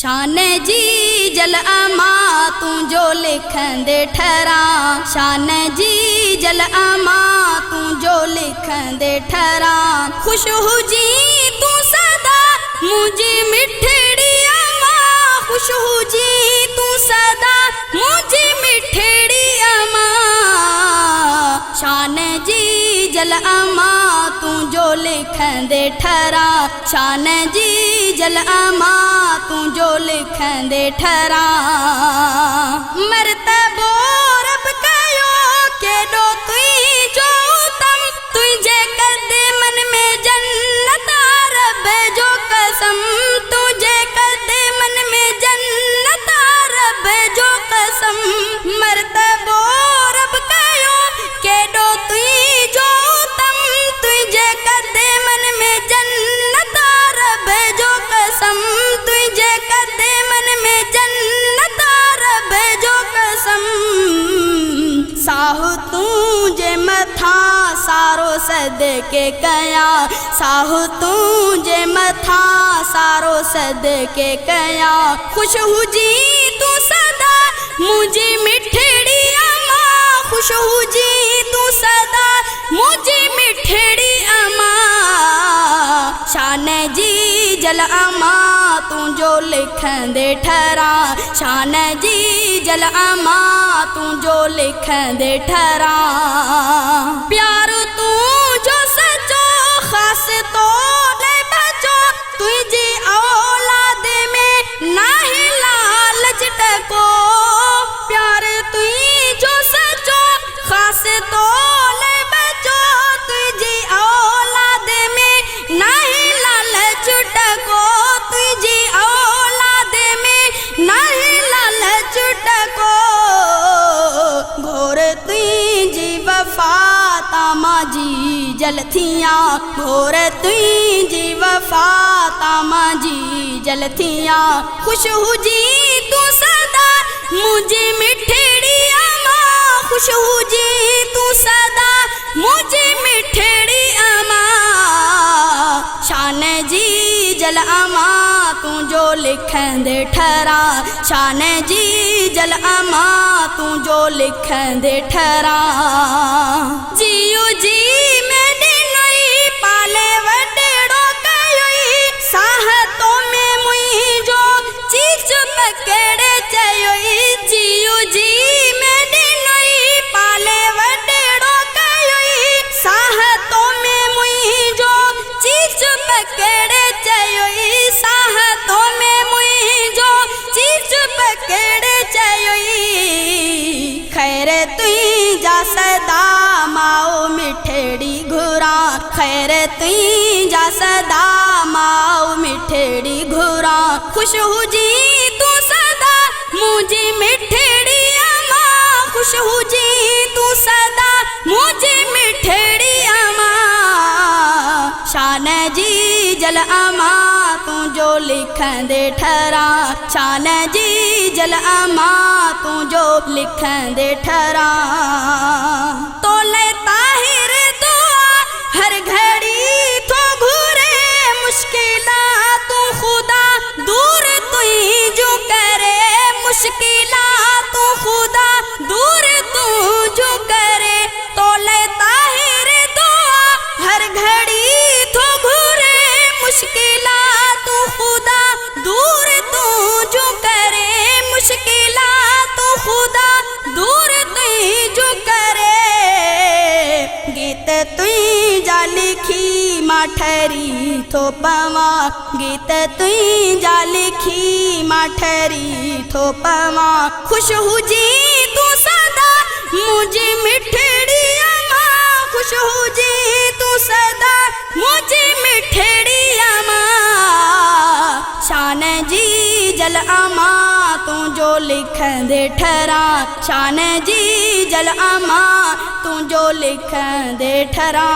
शान जी जल अमा तू जो लिखंदे ठहरा। शान जी जल अमा तू जो लिखंदे ठहरा। खुश हुजी तू सदा मुझे मिठड़ी अमा। खुश हुजी तू सदा मुझे मिठड़ी अमा। शान जी जल अमा तू जो लिखंदे ठहरा। शान जी जल अमा तू जो लिखंदे ठहरा। मरतबो रब कयो केडो तुई जो तम। तुझे कदे मन में जन्नत रब जो कसम। तुझे कदे मन में जन्नत रब जो कसम। मरतबो रब कयो केडो तुई जो तम। तुझे कदे मन में जन्नत रब जो कसम। तुझे कदे मन में जन्नत रब जो कसम। साहु तुझे मथा सारो सदके कया। साहु तुझे मथा सारो सदके कया। खुश हुजी तू सदा मुझे मिठड़ी अमा। खुश हुजी तू सदा मुझे मिठड़ी अमा। शान जी जल अमा तू जो लिखंदे ठहरा। शान जी जल अमा तू जो लिखंदे ठहरा। प्यार तू जो सचो खास तो ले बचो। तुझी औलाद में नाही लालच टको। प्यार तू जो सचो खास तो ले बचो। तुझी औलाद में नाही लालच टको। तुझी औलाद में नाही लालच टको। घोर तुझी वफा तामा जी जलथिया। घोर तुझी वफा तामा जी जलथिया। खुश हुजी तू सदा मुझे मिठड़ी अमा। खुश हुजी तू सदा मुझे मिठड़ी अमा। शान जी जल अमा तू जो लिखंदे ठहरा। शान जी जल अमा तू जो लिखंदे ठहरा। जियो जी मैंने नई पाले वडेड़ो कयोई। साहतो में मुई जो चीच पकड़े चयोई। जियो जी मैंने नई पाले वडेड़ो कयोई। साहतो में मुई जो चीच पकड़े चयोई। साहतो में मुई जो चीच पकड़े चयोई। खैर तुई जा सदा माओ मिठड़ी घुरा। खैर तुई जा सदा माओ मिठड़ी घुरा। खुश हुजी तू सदा मुझे मिठड़ी अमा। खुश हुजी तू सदा मुझे मिठड़ी अमा। शान जी जल अमा तू जो लिखंदे ठहरा। शान जी जल अमा तू जो लिखंदे ठहरा। तो ले ताहिर दुआ हर घड़ी तो घूरे। मुश्किला तू खुदा दूर तुई जो करे। मुश्किला तू खुदा दूर तू जो करे। तो ले ताहिर दुआ हर घड़ी तो घूरे। मुश्किला तू खुदा दूर तू जो करे। मुश्किला तू खुदा दूर तुई जो करे। गीत तुई जा लिखी माठरी थो पवा। गीत तुई जा लिखी माठरी थो पवा। खुश हुजी तू सदा मुझे मिठड़ी अमा। खुश हुजी तू सदा मुझे मिठड़ी अमा। शान जी जल अमा तू जो लिखंदे ठहरा। शान जी जल अमा तू जो लिखंदे ठहरा।